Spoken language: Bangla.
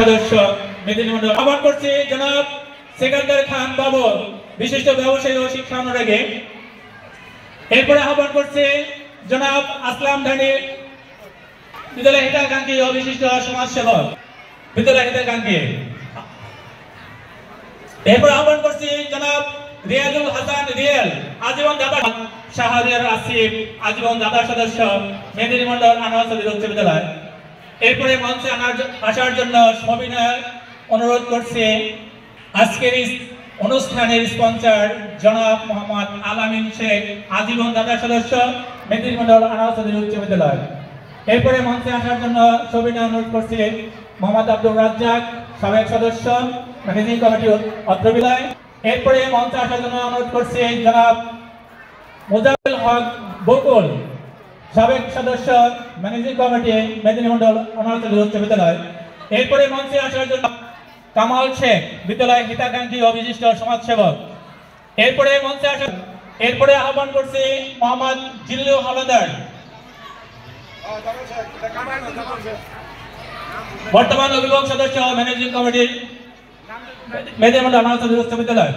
সদস্য মেদিনীমন্ডল আহ্বান করছি জনাব সেকান্দার খান বাবু, বিশিষ্ট ব্যবসায়ী ও শিক্ষা অনুরাগী। এরপরে আহ্বান করছি জনাব আসলাম ধানী, বিদ্যালয় হিতাকাঙ্ক্ষী ও বিশিষ্ট সমাজসেবক, বিদ্যালয় হিতাকাঙ্ক্ষী। এরপর আহ্বান করছি জনাব রিয়াজুল হাসান রিয়েল, আজীবন দাদা শাহরিয়ার আসিফ, আজীবন দাদা সদস্য মেদিনীমন্ডল আনোয়ার চৌধুরী উচ্চ বিদ্যালয়। এরপরে মঞ্চে আসার জন্য সবিনয় অনুরোধ করছে আজকের অনুষ্ঠানের স্পন্সর জনাব মোহাম্মদ আলামিন শেখ, আজীবন দাদা সদস্য মেদিনীমন্ডল আনোয়ার চৌধুরী উচ্চ বিদ্যালয়। এরপরে মঞ্চে আসার জন্য সবিনয় অনুরোধ করছে মোহাম্মদ আব্দুর রাজ্জাক, সাবেক সদস্য ম্যানেজিং কমিটি অত্র বিদ্যালয়। এরপরে মঞ্চে আসার জন্য অনুরোধ করছে জনাব মোজাম্মেল হক বকুল, সাবেক সদস্য ম্যানেজিং কমিটি মেদিনীমন্ডল আনোয়ার চৌধুরী উচ্চ বিদ্যালয়। এরপরে মঞ্চে আসার জন্য কামাল শেখ, বিদ্যালয় হিতাকাঙ্ক্ষী ও বিশিষ্ট সমাজসেবক। এরপরে আহ্বান করছি মোহাম্মদ জিল্লু হাওলাদার, বর্তমান অভিভাবক সদস্য ম্যানেজিং কমিটির মেদিনীমন্ডল আনোয়ার চৌধুরী উচ্চ বিদ্যালয়।